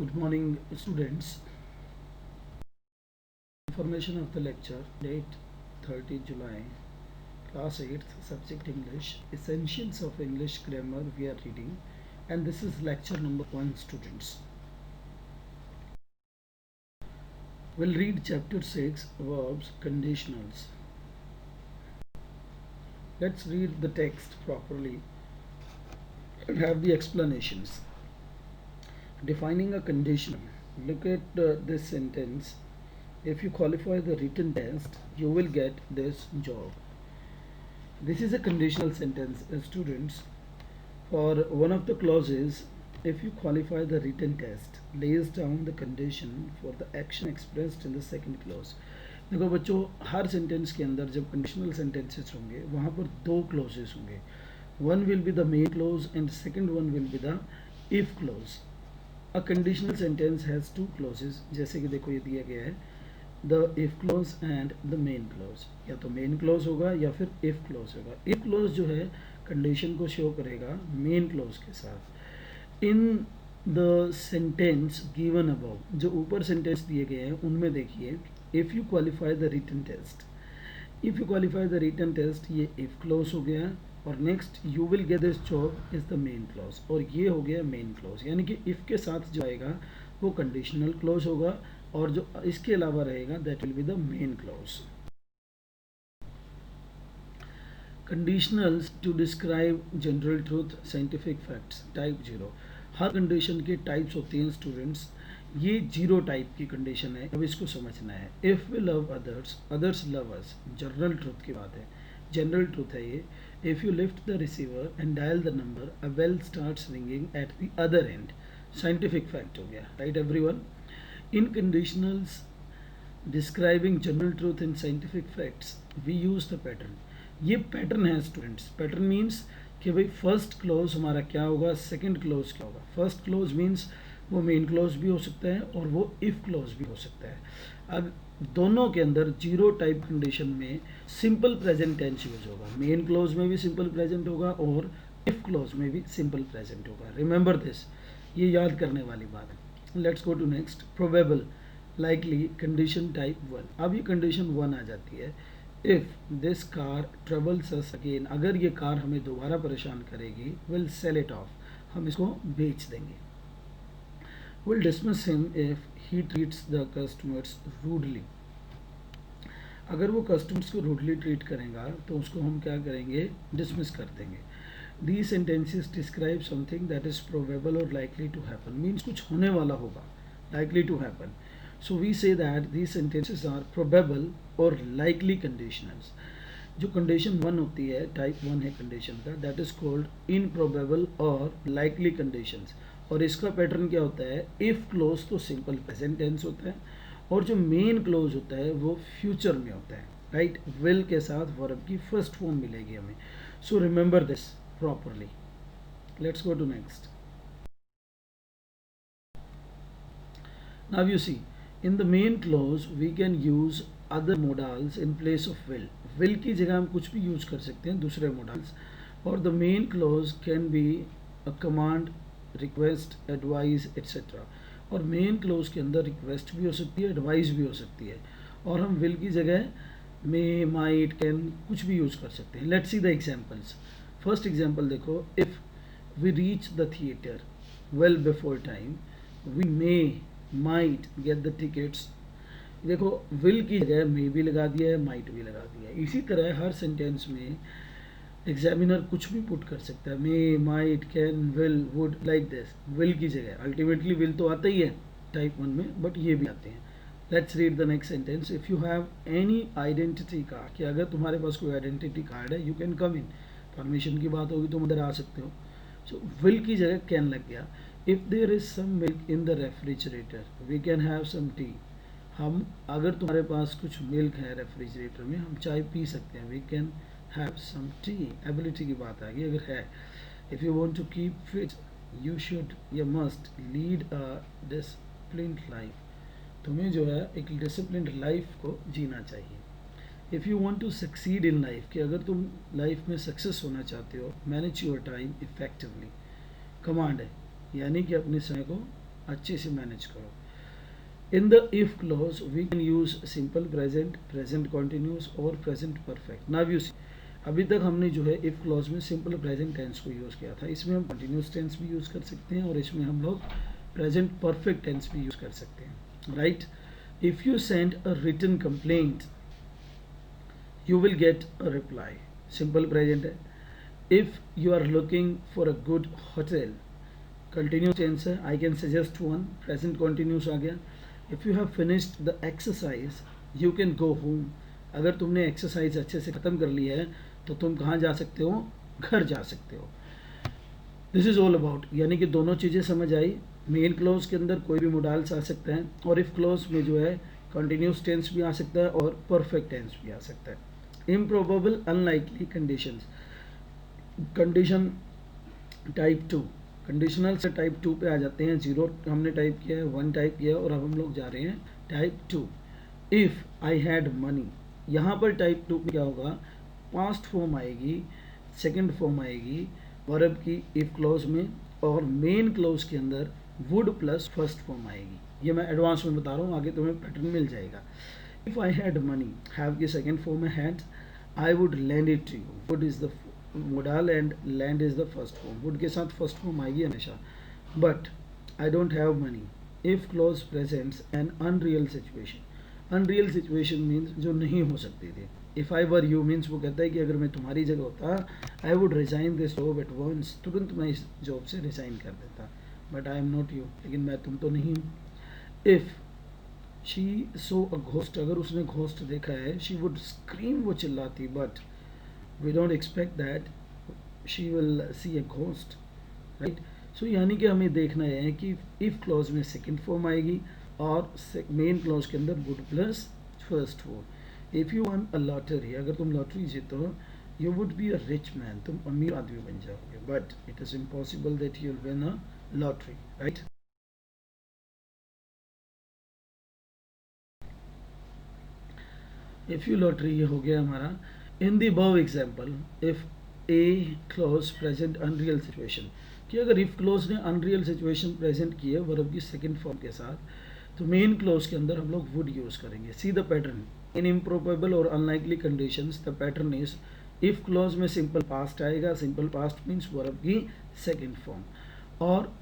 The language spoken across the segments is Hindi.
Good morning, students. Information of the lecture, date 30 July, class 8th, subject English, Essentials of English Grammar we are reading, and this is lecture number 1, students. We'll read chapter 6, verbs, conditionals. Let's read the text properly and have the explanations. Defining a conditional. Look at this sentence. If you qualify the written test, you will get this job. This is a conditional sentence, students. For one of the clauses, if you qualify the written test, lays down the condition for the action expressed in the second clause. देखो बच्चों, हर सेंटेंस के अंदर जब कंडीशनल सेंटेंसेस होंगे वहाँ पर दो क्लोजेस होंगे. One will be the main clause and second one will be the if clause. A conditional sentence has two clauses, जैसे कि देखो ये दिया गया है, the if clause and the main clause. या तो मेन क्लोज होगा या फिर इफ क्लोज होगा. इफ क्लोज जो है कंडीशन को शो करेगा मेन क्लोज के साथ. In the sentence given above, जो ऊपर सेंटेंस दिए गए हैं उनमें देखिए, if you qualify the written test, if you qualify the written test, ये इफ क्लोज हो गया. और next you will get this job is the main clause, और ये हो गया मेन क्लोज. यानी कि इफ़ के साथ जो आएगा वो कंडीशनल क्लोज होगा, और जो इसके अलावा रहेगा that will be the main clause. Conditionals to describe general truth, scientific facts. Type 0. हर कंडीशन के टाइप्स होती हैं स्टूडेंट्स. ये 0 टाइप की कंडीशन है, अब इसको समझना है. If we love others, others love us, general truth की बात है, जनरल ट्रूथ है ये. If you lift the receiver and dial the number, a bell starts ringing at the other end. Scientific fact हो गया. Right everyone. In conditionals describing general truth and scientific facts, we use the pattern. ये पैटर्न है स्टूडेंट्स. पैटर्न मीन्स कि भाई फर्स्ट क्लोज हमारा क्या होगा, सेकंड क्लोज क्या होगा. फर्स्ट क्लोज मीन्स वो मेन क्लोज भी हो सकता है और वो इफ क्लोज भी हो सकता है. अब दोनों के अंदर 0 टाइप कंडीशन में सिंपल प्रेजेंट टेंस यूज होगा. मेन क्लोज में भी सिंपल प्रेजेंट होगा और इफ क्लोज में भी सिंपल प्रेजेंट होगा. रिमेंबर दिस, ये याद करने वाली बात है. Let's go to next. Probable, likely, condition type 1. अब ये कंडीशन 1 आ जाती है. If this car troubles us again, अगर ये कार हमें दोबारा परेशान करेगी, विल सेल इट ऑफ, हम इसको बेच देंगे. Will dismiss him if he treats the customers rudely, अगर वो कस्टमर्स को रूडली ट्रीट करेगा तो उसको हम क्या करेंगे, डिसमिस कर देंगे. These sentences describe something that is probable or likely to happen. Means कुछ होने वाला होगा, likely to happen. So we say that these sentences are probable or likely conditionals. जो कंडीशन 1 होती है, टाइप 1 है कंडीशन का, दैट इज कॉल्ड इनप्रोबेबल और लाइकली कंडीशंस. और इसका पैटर्न क्या होता है, इफ क्लोज तो सिंपल प्रेजेंट टेंस होता है, और जो मेन क्लोज होता है वो फ्यूचर में होता है. राइट. विल के साथ वर्ब की फर्स्ट फॉर्म मिलेगी हमें. So remember this properly. Let's go to next. Now you see, in the main clause we can use other modals in place of will. Will की जगह हम कुछ भी यूज कर सकते हैं, दूसरे modals. और the main clause can be a command, request, advise, etc. और main clause के अंदर request भी हो सकती है, advise भी हो सकती है. और हम will की जगह may, might, can कुछ भी यूज कर सकते हैं. Let's see the examples. First example देखो. If we reach the theatre well before time, we may might get the tickets. देखो विल की जगह मे भी लगा दिया है, माइट भी लगा दिया है. इसी तरह हर सेंटेंस में एग्जामिनर कुछ भी पुट कर सकता है, may, might, can, will, would, like this. Will की जगह अल्टीमेटली विल तो आता ही है टाइप 1 में, बट ये भी आते हैं. Let's read the next sentence. If you have any identity card, कि अगर तुम्हारे पास कोई आइडेंटिटी कार्ड है, you can come in. Permission की बात होगी तो अंदर आ सकते हो. सो विल की जगह कैन लग गया. If there is some milk in the refrigerator, we can have some tea. हम अगर तुम्हारे पास कुछ मिल्क है रेफ्रिजरेटर में, हम चाय पी सकते हैं. We can have some tea. Ability की बात आ गई अगर है. If you want to keep fit, you should या must lead a disciplined life. तुम्हें जो है एक डिसिप्लिन्ड लाइफ को जीना चाहिए. If you want to succeed in life, कि अगर तुम लाइफ में सक्सेस होना चाहते हो, manage your time effectively. Command है, यानी कि अपने समय को अच्छे से मैनेज करो. In the if clause, we can use simple present, present continuous और present perfect. Now you see, अभी तक हमने जो है if clause में simple present tense को यूज़ किया था. इसमें हम continuous tense भी यूज़ कर सकते हैं और इसमें हम लोग present perfect tense भी यूज़ कर सकते हैं. Right? If you send a written complaint, you will get a reply. Simple present है. If you are looking for a good hotel, continuous tense है. I can suggest one. Present continuous आ गया. If you have finished the exercise, you can go home. अगर तुमने एक्सरसाइज अच्छे से ख़त्म कर ली है तो तुम कहाँ जा सकते हो? घर जा सकते हो. दिस इज़ ऑल अबाउट, यानी कि दोनों चीज़ें समझ आई. मेन क्लोज के अंदर कोई भी मोडाल्स आ सकते हैं और इफ़ क्लोज में जो है कंटिन्यूस टेंस भी आ सकता है और परफेक्ट टेंस भी आ सकता है. Improbable unlikely conditions. Condition type 2, conditional से टाइप 2 पे आ जाते हैं. 0 हमने टाइप किया है, 1 टाइप किया है और अब हम लोग जा रहे हैं type 2. If I had money, यहाँ पर टाइप 2 में क्या होगा? पास्ट फॉर्म आएगी, सेकंड फॉर्म आएगी वर्ब की इफ़ क्लोज में और मेन क्लोज के अंदर वुड प्लस फर्स्ट फॉर्म आएगी. ये मैं एडवांस में बता रहा हूँ, आगे तुम्हें पैटर्न मिल जाएगा. If I had money, have की सेकंड फॉर्म है had. I would lend it to you, would is the modal and lend is the first form. Would के साथ फर्स्ट फॉर्म आएगी हमेशा. But I don't have money. If clause presents an unreal situation. Unreal situation means जो नहीं हो सकती थी. If I were you means वो कहता है कि अगर मैं तुम्हारी जगह होता आई would resign this job at once, तुरंत मैं इस जॉब से रिजाइन कर देता. But I am not you, लेकिन मैं तुम तो नहीं हूँ. If she saw a ghost, अगर उसने घोस्ट देखा है, शी वुड स्क्रीम, वो चिल्लाती. But we don't expect that she will see a ghost, right? So यानी कि हमें देखना है कि if clause में second form आएगी और main clause के अंदर would plus first form. If you won a lottery, अगर तुम लॉटरी जीतो, you would be a rich man, तुम अमीर आदमी बन जाओगे. But it is impossible that you'll win a lottery, right? If you lottery, ये हो गया हमारा. In the above example, if A close present unreal situation, कि अगर इफ क्लोज ने अनरियल सिचुएशन प्रेजेंट की है वर्ब की सेकंड फॉर्म के साथ, तो मेन क्लोज के अंदर हम लोग वुड यूज़ करेंगे. See the pattern. In improbable और unlikely conditions the pattern is if clause में सिंपल पास्ट आएगा. सिंपल पास्ट मीन्स वर्ब की सेकंड फॉर्म और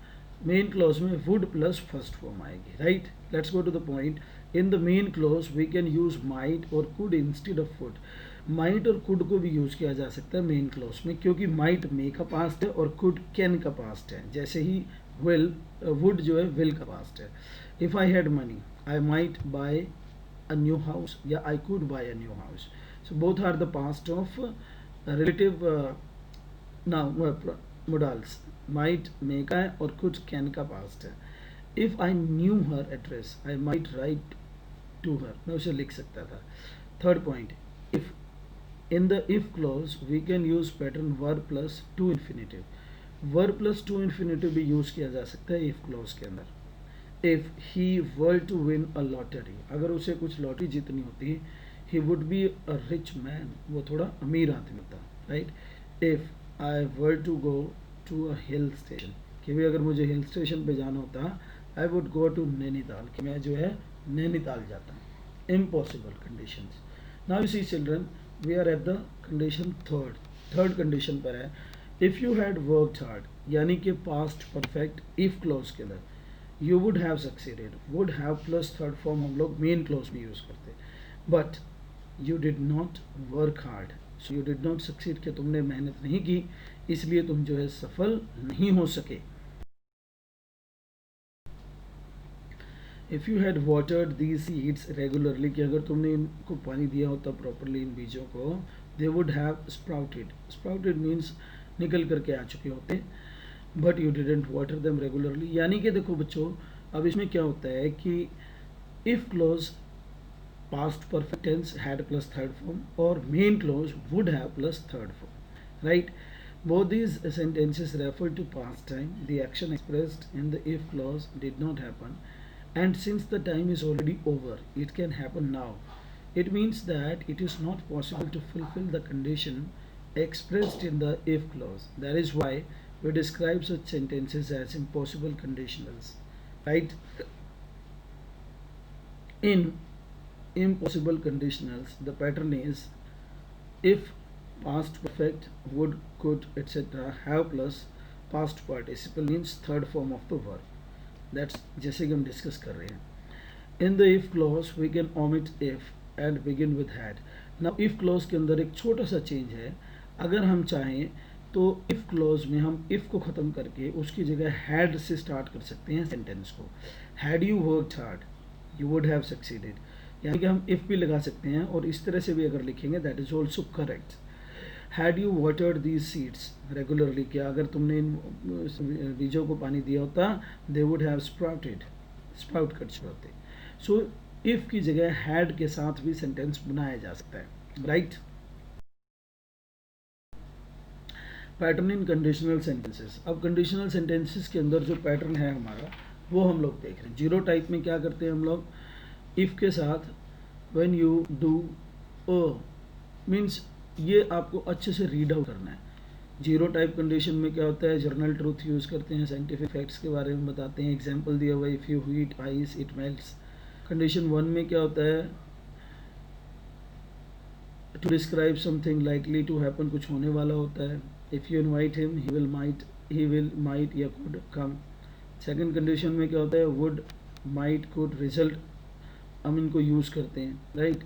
मेन क्लोज में वुड प्लस फर्स्ट फॉर्म आएगी. Right, let's go to the point. In the main clause we can use might और could instead of would. Might और कुड को भी यूज़ किया जा सकता है मेन क्लोज में, क्योंकि माइट मे का पास्ट है और कुड कैन का पास्ट है. जैसे ही विल, वुड जो है विल का पास्ट है. If I had money, I might buy a new house या I could buy a new house. So both are the past of relative now modals. Might may का है और कुड कैन का पास्ट है. If I knew her address, I might write to her, मैं उसे लिख सकता था. Third point, if in the if clause we can use pattern verb plus to infinitive. verb plus to infinitive भी यूज़ किया जा सकता है if clause के अंदर. if he were to win a lottery, अगर उसे कुछ लॉटरी जीतनी होती, he would be a rich man, वो थोड़ा अमीर आदमी था. right? if I were to go to a hill station, कि भी अगर मुझे हिल स्टेशन पे जाना होता, I would go to Nainital, कि मैं जो है नैनीताल जाता. impossible conditions. now you see children, we are at the condition third condition पर है. If you had worked hard, यानी कि पास्ट परफेक्ट इफ क्लोज के अंदर, you would have succeeded. Would have plus third form हम लोग मेन क्लोज में यूज़ करते. But you did not work hard, so you did not succeed, कि तुमने मेहनत नहीं की इसलिए तुम जो है सफल नहीं हो सके. If you had watered these seeds regularly, कि अगर तुमने इनको पानी दिया होता प्रॉपरली इन बीजों को, they would have sprouted. Sprouted means निकल करके आ चुके होते. But you didn't water them regularly, यानी कि देखो बच्चों, अब इसमें क्या होता है कि if clause past perfect tense had plus third form और main clause would have plus third form. Right, both these sentences refer to past time. The action expressed in the if clause did not happen, and since the time is already over, it can happen now. It means that it is not possible to fulfill the condition expressed in the if clause. That is why we describe such sentences as impossible conditionals. Right. In impossible conditionals, the pattern is if past perfect, would, could, etc. have plus past participle means third form of the verb. That's जैसे कि हम डिस्कस कर रहे हैं. In the if clause we can omit if and begin with had. Now if clause के अंदर एक छोटा सा चेंज है. अगर हम चाहें तो if clause में हम if को ख़त्म करके उसकी जगह had से स्टार्ट कर सकते हैं सेंटेंस को. Had you worked hard, you would have succeeded. यानी कि हम if भी लगा सकते हैं और इस तरह से भी अगर लिखेंगे that is also correct. Had you watered these seeds regularly, क्या अगर तुमने इन बीजों को पानी दिया होता they would have sprouted, sprout कर चुके होते. सो इफ की जगह had के साथ भी सेंटेंस बनाया जा सकता है. Right. Pattern in conditional sentences. अब कंडीशनल सेंटेंसेस के अंदर जो पैटर्न है हमारा वो हम लोग देख रहे हैं. जीरो टाइप में क्या करते हैं हम लोग, इफ के साथ व्हेन यू डू मीन्स ये आपको अच्छे से रीड आउट करना है. जीरो टाइप कंडीशन में क्या होता है, जर्नल ट्रूथ यूज़ करते हैं, साइंटिफिक फैक्ट्स के बारे में बताते हैं, एग्जांपल दिया हुआ है if you heat ice it melts. Condition one में क्या होता है, to describe something likely to happen, कुछ होने वाला होता है. If you invite him he will might or could come. Second condition में क्या होता है, वुड माइट कुड रिजल्ट, हम इनको यूज़ करते हैं. Right.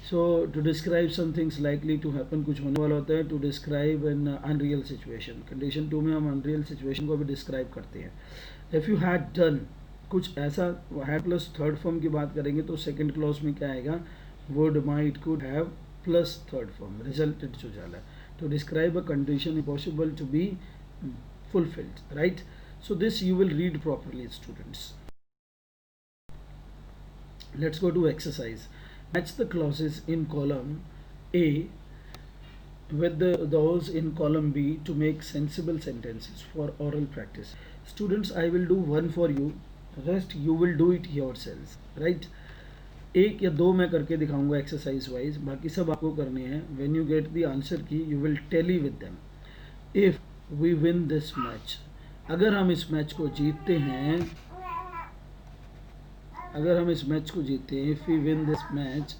So to describe somethings likely to happen, कुछ होने वाला होता है. To describe an unreal situation, condition two में हम अनरियल सिचुएशन को भी डिस्क्राइब करते हैं. इफ़ यू हैड डन, कुछ ऐसा, हैड प्लस थर्ड फॉर्म की बात करेंगे तो सेकंड क्लॉज में क्या आएगा, would might could have plus third form resulted जो जाला. To describe a condition impossible to be fulfilled. Right. So this you will read properly, students. Let's go to exercise. Match the clauses in column A with those in column B to make sensible sentences for oral practice. Students, I will do one for you, rest you will do it yourselves. Right. एक या दो मैं करके दिखाऊंगा एक्सरसाइज वाइज, बाकी सब आपको करने हैं. When you get the answer key you will tally with them. If we win this match, अगर हम इस मैच को जीतते हैं, अगर हम इस मैच को जीतते हैं, if we win this match,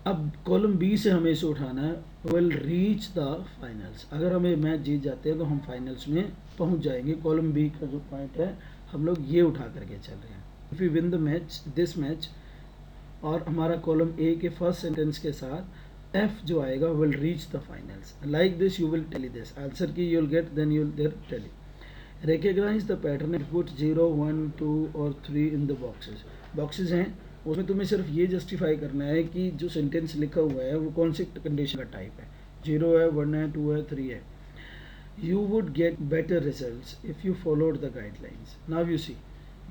अब कॉलम बी से हमें इसे उठाना है. विल रीच द फाइनल्स, अगर हमें मैच जीत जाते हैं तो हम फाइनल्स में पहुंच जाएंगे. कॉलम बी का जो पॉइंट है हम लोग ये उठा करके चल रहे हैं. If we win the match, this match, और हमारा कॉलम ए के फर्स्ट सेंटेंस के साथ एफ जो आएगा will reach the finals. Like this you will tally this answer key you will get, then you will there tally. Recognise the pattern and put 0, 1, 2 और 3 इन द बॉक्सेस. बॉक्सेस हैं, उसमें तुम्हें सिर्फ ये जस्टिफाई करना है कि जो सेंटेंस लिखा हुआ है वो कौन सी कंडीशन का टाइप है. 0 है, 1 है, 2 है, 3 है. You would get better results if you followed the guidelines. Now you see,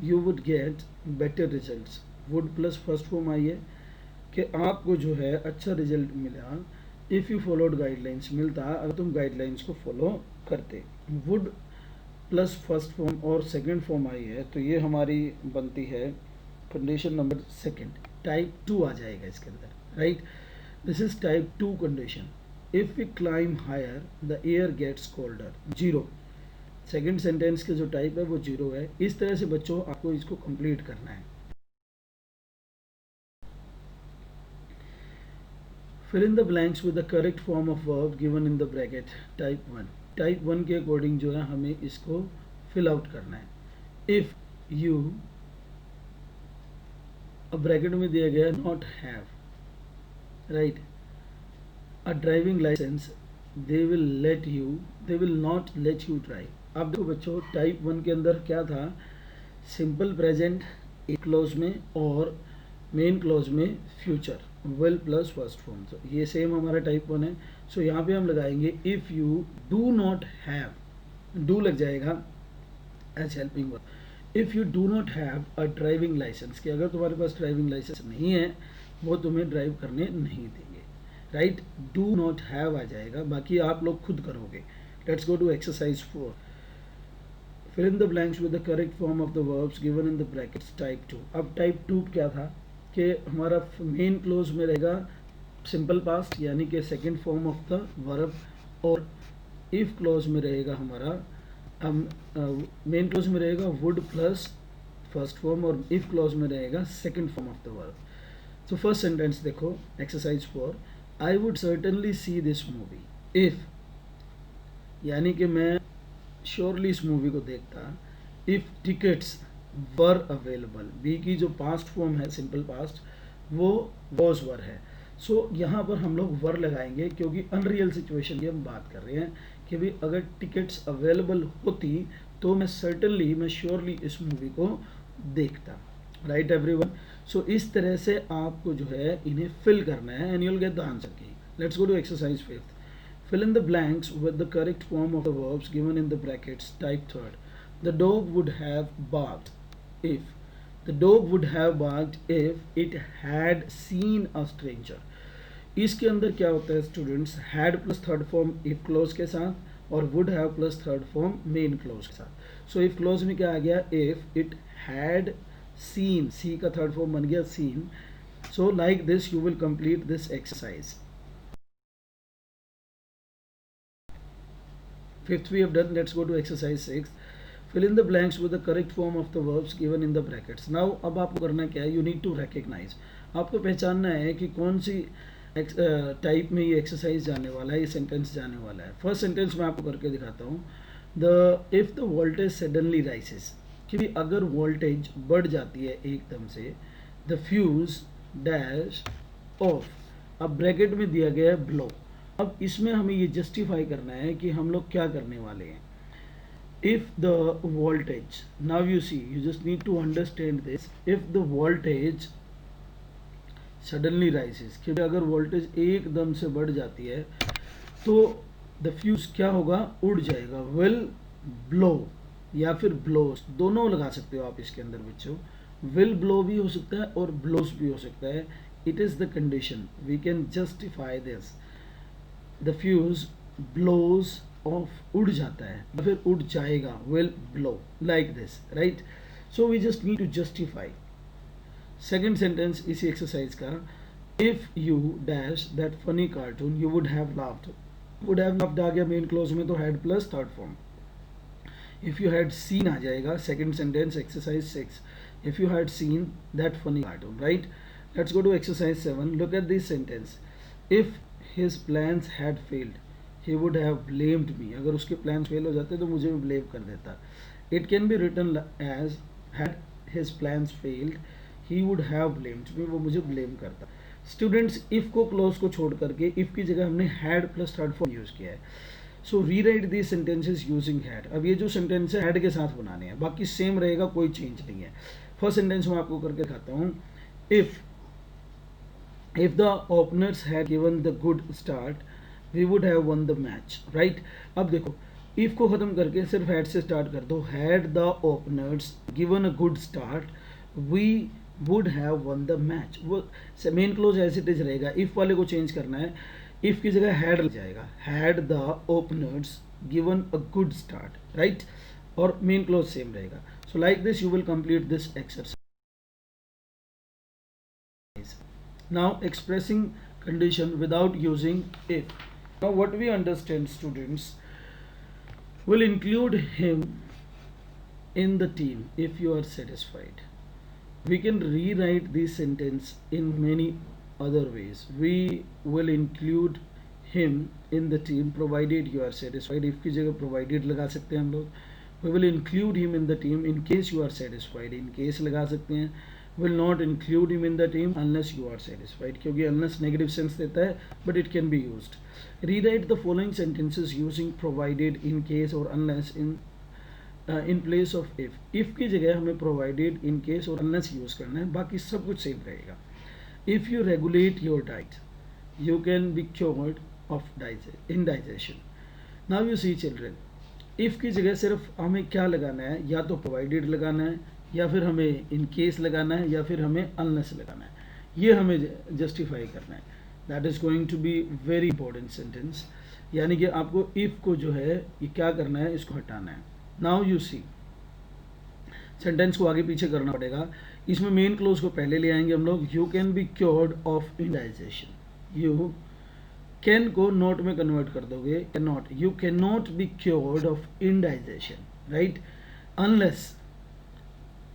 you would get better results, would plus first form आई है कि आपको जो है अच्छा रिजल्ट मिला. इफ़ यू फॉलोड गाइडलाइंस, मिलता अगर तुम गाइडलाइंस को फॉलो करते. वुड प्लस फर्स्ट फॉर्म और सेकंड फॉर्म आई है, तो ये हमारी बनती है कंडीशन नंबर सेकंड. टाइप 2 आ जाएगा इसके अंदर. Right. This is type 2 condition. If we climb higher the air gets colder. 0 second sentence के जो टाइप है वो 0 है. इस तरह से बच्चों आपको इसको कंप्लीट करना है. Fill in the blanks with the correct form of verb given in the bracket. Type 1. Type 1 के अकॉर्डिंग जो है हमें इसको फिल आउट करना है. If you, अब ब्रैकेट में दिया गया not have, right, a driving license, they will not let you drive. अब देखो बच्चों, टाइप 1 के अंदर क्या था, सिंपल प्रेजेंट एक क्लोज में और मेन क्लोज में future, will plus first form. तो ये सेम हमारा टाइप 1 है. सो यहाँ पे हम लगाएंगे if you do not have, do लग जाएगा as helping verb. If you do not have a driving license, कि अगर तुम्हारे पास ड्राइविंग लाइसेंस नहीं है वो तुम्हें ड्राइव करने नहीं देंगे. राइट. डू नॉट हैव आ जाएगा, बाकी आप लोग खुद करोगे. Let's go to exercise 4. Fill in the blanks with the correct form of the verbs given in the brackets. Type 2. अब टाइप 2 क्या था कि हमारा मेन क्लोज में रहेगा सिंपल पास्ट यानी कि second form of the verb, और इफ क्लोज में रहेगा हमारा अब मेन क्लॉज में रहेगा वुड प्लस फर्स्ट फॉर्म, और इफ क्लॉज में रहेगा second form of the verb. तो फर्स्ट सेंटेंस देखो, exercise 4, I would certainly see this movie if, यानी कि मैं श्योरली इस मूवी को देखता if tickets were available. Be की जो पास्ट फॉर्म है, सिंपल पास्ट, वो वॉज वर है. सो यहाँ पर हम लोग वर लगाएंगे क्योंकि अनरियल सिचुएशन की हम बात कर रहे हैं कि भाई अगर टिकट्स अवेलेबल होती तो मैं सर्टनली, मैं श्योरली इस मूवी को देखता. Right everyone. सो इस तरह से आपको जो है इन्हें फिल करना है and you will get the answer key. Let's go to exercise 5. Fill in the blanks with the correct form of the verbs given in the brackets. Type third. The dog would have barked if. The dog would have barked if it had seen a stranger. इसके अंदर क्या होता है students, had plus third form if clause के साथ और would have plus third form main clause के साथ. सो इफ क्लोज में क्या आ गया, if it had seen, see का थर्ड फॉर्म बन गया seen. So like this you will complete this exercise. Fifth we have done. Let's go to exercise 6. Fill in the blanks with the correct form of the verbs given in the brackets. Now अब आपको करना क्या है, you need to recognize. आपको पहचानना है कि कौन सी टाइप में ये एक्सरसाइज जाने वाला है, ये सेंटेंस जाने वाला है. फर्स्ट सेंटेंस मैं आपको करके दिखाता हूँ. इफ द वोल्टेज सडनली राइसेस, कि अगर वोल्टेज बढ़ जाती है एकदम से, द फ्यूज डैश ऑफ. अब ब्रैकेट में दिया गया है ब्लो. अब इसमें हमें ये जस्टिफाई करना है कि हम लोग क्या करने वाले हैं. If the voltage, now you see, you just need to understand this. If the voltage suddenly rises, क्योंकि अगर वोल्टेज एकदम से बढ़ जाती है तो द फ्यूज क्या होगा, उड़ जाएगा. विल ब्लो या फिर ब्लोस, दोनों लगा सकते हो आप इसके अंदर बच्चों. विल ब्लो भी हो सकता है और ब्लोस भी हो सकता है. It is the condition, we can justify this. The fuse blows off, उड़ जाता है या फिर उड़ जाएगा, will blow, like this. Right. So we just need to justify. Second sentence इसी एक्सरसाइज का, if you dash that funny cartoon you would have laughed. Would have laughed आ गया मेन क्लोज में तो had plus third form. If you had seen आ जाएगा second sentence exercise 6. If you had seen that funny cartoon. Right. Let's go to exercise 7. Look at this sentence. If his plans had failed he would have blamed me. अगर उसके plans फेल हो जाते तो मुझे भी ब्लेम कर देता. It can be written as had his plans failed he would have blamed me, वो मुझे ब्लेम करता. स्टूडेंट्स, इफ को क्लोज को छोड़ करके इफ की जगह हमने had plus third form use किया है. So rewrite the sentences using had. अब ये जो सेंटेंस है हैड के साथ बनाने हैं, बाकी सेम रहेगा, कोई चेंज नहीं है. फर्स्ट सेंटेंस मैं आपको करके दिखाता हूँ. If the openers had given the good start, we would have won the match. Right? अब देखो, if को खत्म करके सिर्फ had से स्टार्ट कर दो. Had the openers given a good start, we would have won the match. वो main clause as it is रहेगा. if वाले को चेंज करना है, if की जगह had लग जाएगा. Had the openers given a good start, right? और मेन क्लोज सेम रहेगा. So like this you will complete this exercise. Now expressing condition without using if. Now what we understand students, will include him in the team if you are satisfied. We can rewrite this sentence in many other ways. We will include him in the team provided you are satisfied. if की जगह provided लगा सकते हैं हम लोग. We will include him in the team in case you are satisfied. in case लगा सकते हैं. will not include him in the team unless you are satisfied, क्योंकि unless नेगेटिव सेंस देता है, but it can be used. Rewrite the following sentences using provided, in case और unless in place of if. if की जगह हमें provided, in case और unless यूज करना है, बाकी सब कुछ सेम रहेगा. if you regulate your diet you can be cured of indigestion. now you see children, if की जगह सिर्फ हमें क्या लगाना है, या तो provided लगाना है, या फिर हमें इन केस लगाना है, या फिर हमें अनलेस लगाना है. ये हमें जस्टिफाई करना है. That is going to be very important sentence. यानी कि आपको इफ को जो है ये क्या करना है, इसको हटाना है. नाउ यू सी, सेंटेंस को आगे पीछे करना पड़ेगा. इसमें मेन क्लोज को पहले ले आएंगे हम लोग. You can be cured of indigestion. You can को नॉट में कन्वर्ट कर दोगे, can not. You can not be cured of indigestion. Right, unless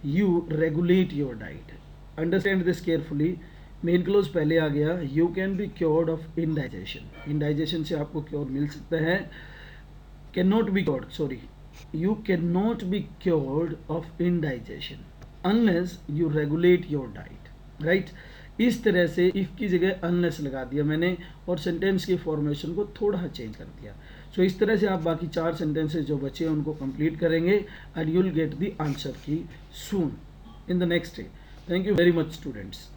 you regulate your diet. Understand this carefully. Main close पहले आ गया. You can be cured of indigestion. Indigestion से आपको क्योर मिल सकता है. Can not be cured, sorry, you can not be cured of indigestion unless you regulate your diet. Right, इस तरह से इफ की जगह अनलेस लगा दिया मैंने और सेंटेंस की फॉर्मेशन को थोड़ा चेंज कर दिया. सो इस तरह से आप बाकी 4 सेंटेंसेस जो बचे हैं उनको कंप्लीट करेंगे and you will get the answer key soon in the next day. Thank you very much students.